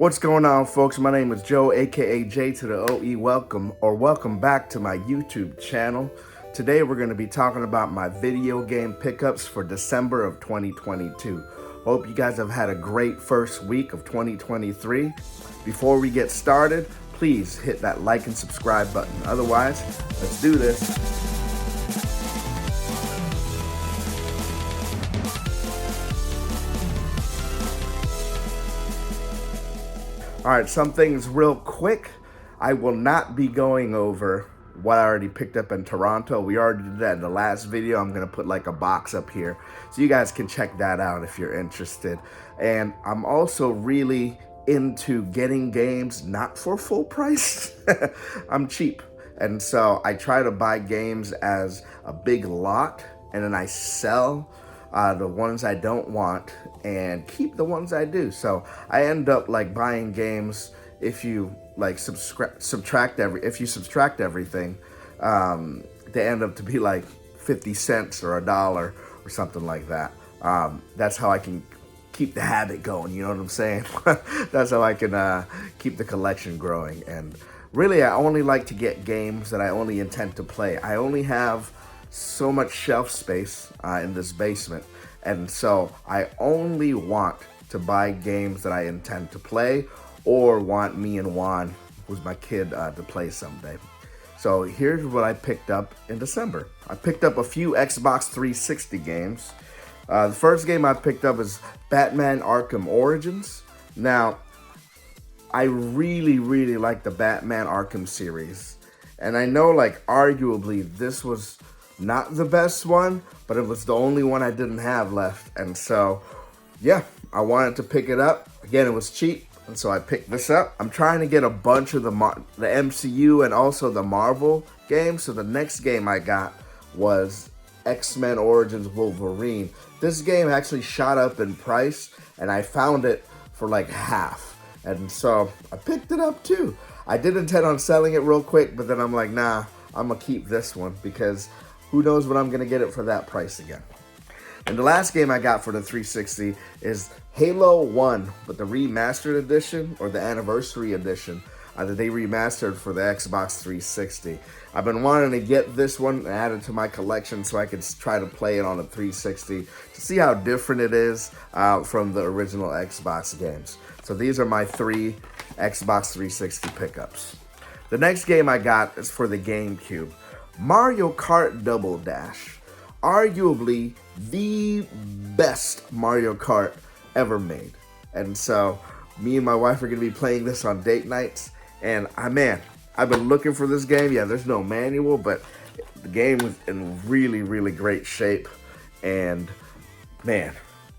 What's going on, folks? My name is Joe, aka J to the OE. Welcome back to my YouTube channel. Today we're going to be talking about my video game pickups for December of 2022. Hope you guys have had a great first week of 2023. Before we get started, please hit that like and subscribe button. Otherwise, let's do this. All right, some things real quick. I will not be going over what I already picked up in Toronto. We already did that in the last video. I'm gonna put like a box up here so you guys can check that out if you're interested. And I'm also really into getting games not for full price. I'm cheap. And so I try to buy games as a big lot and then I sell the ones I don't want and keep the ones I do. So I end up like buying games, if you like subtract everything, they end up to be like 50 cents or $1 or something like that. That's how I can keep the habit going, you know what I'm saying? That's how I can keep the collection growing. And really, I only like to get games that I only intend to play. I only have so much shelf space in this basement, and so I only want to buy games that I intend to play or want me and Juan, who's my kid, to play someday. So here's what I picked up in December. I picked up a few Xbox 360 games. The first game I picked up is Batman Arkham Origins. Now, I really like the Batman Arkham series, and I know like arguably this was not the best one, but it was the only one I didn't have left. And so, yeah, I wanted to pick it up. Again, it was cheap, and so I picked this up. I'm trying to get a bunch of the MCU and also the Marvel games. So the next game I got was X-Men Origins Wolverine. This game actually shot up in price, and I found it for like half. And so I picked it up too. I did intend on selling it real quick, but then I'm like, nah, I'm gonna keep this one because who knows when I'm gonna get it for that price again. And the last game I got for the 360 is Halo 1, but the remastered edition or the anniversary edition that they remastered for the Xbox 360. I've been wanting to get this one and add it to my collection so I could try to play it on the 360 to see how different it is from the original Xbox games. So these are my 3 Xbox 360 pickups. The next game I got is for the Gamecube. Mario Kart Double Dash, arguably the best Mario Kart ever made. And so me and my wife are gonna be playing this on date nights. And I've been looking for this game. Yeah, there's no manual, but the game was in really great shape. And man,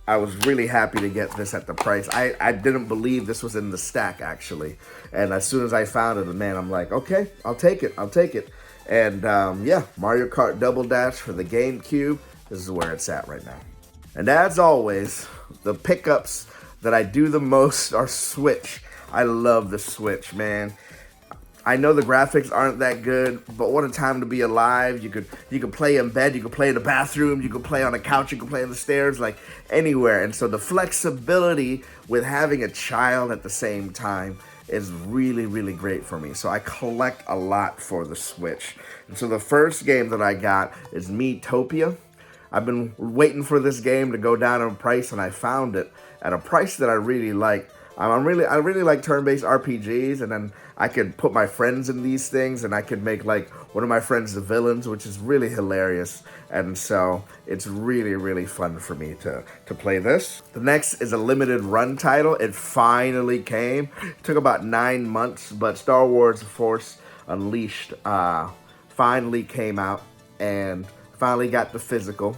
I was really happy to get this at the price. I didn't believe this was in the stack actually. And as soon as I found it, man, I'm like, okay, I'll take it. And yeah, Mario Kart Double Dash for the GameCube. This is where it's at right now. And as always, the pickups that I do the most are Switch. I love the Switch, man. I know the graphics aren't that good, but what a time to be alive. You could play in bed, you could play in the bathroom, you could play on the couch, you could play on the stairs, like anywhere. And so the flexibility with having a child at the same time is really great for me. So I collect a lot for the Switch. And so the first game that I got is Miitopia. I've been waiting for this game to go down in price, and I found it at a price that I really like. I really like turn-based RPGs, and then I could put my friends in these things, and I could make like one of my friends the villains, which is really hilarious. And so it's really fun for me to play this. The next is a limited run title. It finally came. It took about 9 months, but Star Wars Force Unleashed finally came out and finally got the physical.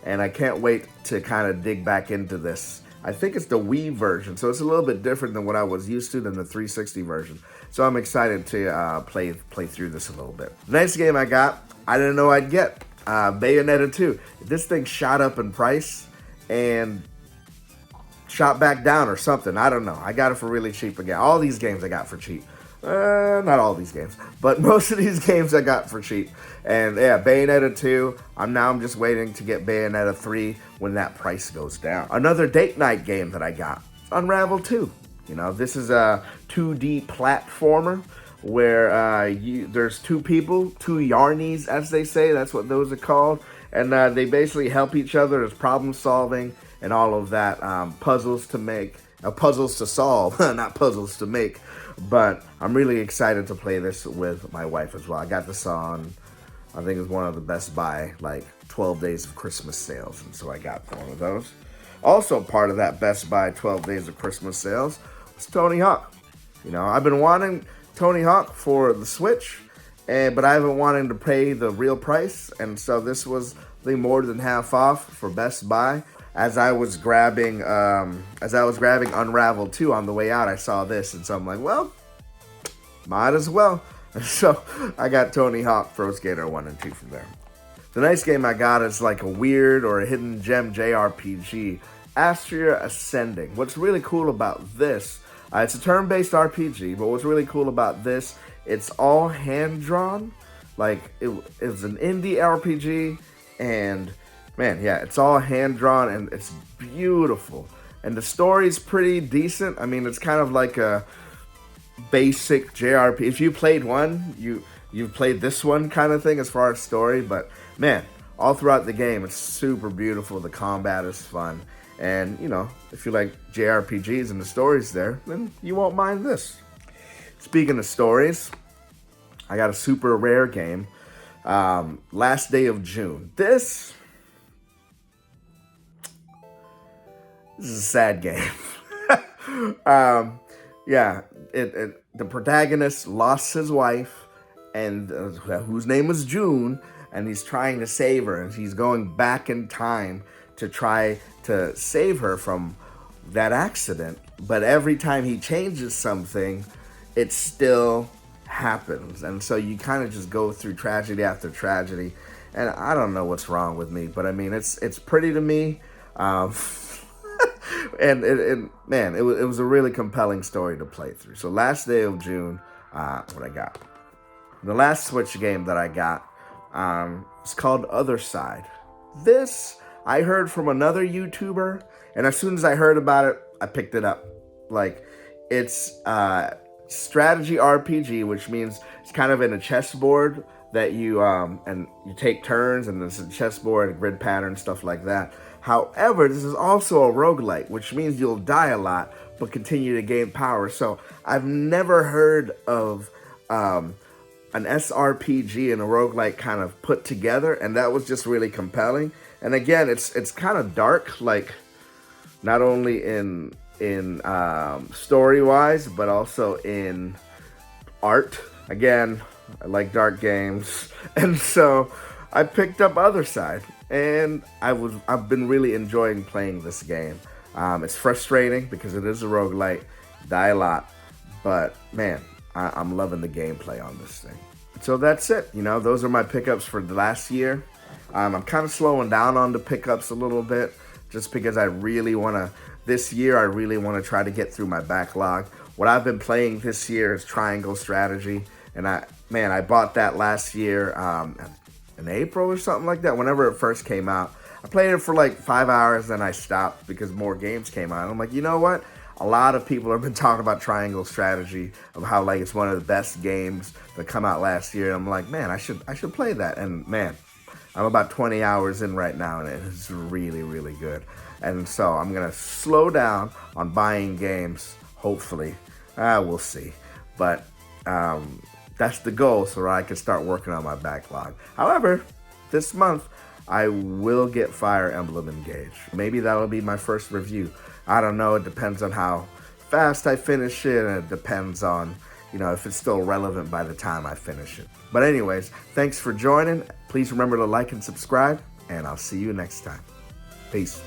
And I can't wait to kind of dig back into this. I think it's the Wii version, so it's a little bit different than what I was used to than the 360 version. So I'm excited to play through this a little bit. The next game I got, I didn't know I'd get, Bayonetta 2. This thing shot up in price and shot back down or something. I don't know. I got it for really cheap again. All these games I got for cheap. Not all these games, but most of these games I got for cheap. And yeah, Bayonetta 2, I'm just waiting to get Bayonetta 3 when that price goes down. Another date night game that I got, Unravel 2. You know, this is a 2D platformer where there's two people, two yarnies, as they say. That's what those are called. And they basically help each other. There's problem solving and all of that. Puzzles to make, puzzles to solve, not puzzles to make. But I'm really excited to play this with my wife as well. I got this on, I think it's one of the Best Buy, like 12 days of Christmas sales. And so I got one of those. Also part of that Best Buy 12 days of Christmas sales was Tony Hawk. You know, I've been wanting Tony Hawk for the Switch, but I haven't wanted to pay the real price. And so this was more than half off for Best Buy. As I was grabbing Unravel 2 on the way out, I saw this, and so I'm like, well, might as well. And so I got Tony Hawk Pro Skater 1 and 2 from there. The next game I got is like a weird or a hidden gem JRPG, Astria Ascending. What's really cool about this, it's a turn-based RPG, but what's really cool about this, it's all hand-drawn. Like, it was an indie RPG, and man, yeah, it's all hand-drawn, and it's beautiful. And the story's pretty decent. I mean, it's kind of like a basic JRPG. If you played one, you've played this one kind of thing as far as story. But man, all throughout the game, it's super beautiful. The combat is fun. And, you know, if you like JRPGs and the story's there, then you won't mind this. Speaking of stories, I got a super rare game. Last Day of June. This is a sad game. Yeah, the protagonist lost his wife, and whose name was June, and he's trying to save her, and he's going back in time to try to save her from that accident. But every time he changes something, it still happens, and so you kind of just go through tragedy after tragedy. And I don't know what's wrong with me, but I mean, it's pretty to me. And it was a really compelling story to play through. So Last Day of June, what I got. The last Switch game that I got is called Other Side. This, I heard from another YouTuber, and as soon as I heard about it, I picked it up. Like, it's strategy RPG, which means it's kind of in a chessboard that you take turns, and there's a chessboard, a grid pattern, stuff like that. However, this is also a roguelite, which means you'll die a lot, but continue to gain power. So I've never heard of an SRPG and a roguelite kind of put together, and that was just really compelling. And again, it's kind of dark, like not only in story-wise, but also in art. Again, I like dark games, and so I picked up Other Side, and I've been really enjoying playing this game. It's frustrating because it is a roguelite, die a lot, but man, I'm loving the gameplay on this thing. So that's it. You know, those are my pickups for the last year. I'm kind of slowing down on the pickups a little bit, just because this year I really want to try to get through my backlog. What I've been playing this year is Triangle Strategy, and I bought that last year in April or something like that, whenever it first came out. I played it for like 5 hours, then I stopped because more games came out. I'm like, you know what? A lot of people have been talking about Triangle Strategy, of how like it's one of the best games that come out last year. And I'm like, man, I should play that. And man, I'm about 20 hours in right now, and it's really, really good. And so I'm gonna slow down on buying games, hopefully. We'll see. But that's the goal, so that I can start working on my backlog. However, this month, I will get Fire Emblem Engage. Maybe that'll be my first review. I don't know. It depends on how fast I finish it, and it depends on, if it's still relevant by the time I finish it. But anyways, thanks for joining. Please remember to like and subscribe, and I'll see you next time. Peace.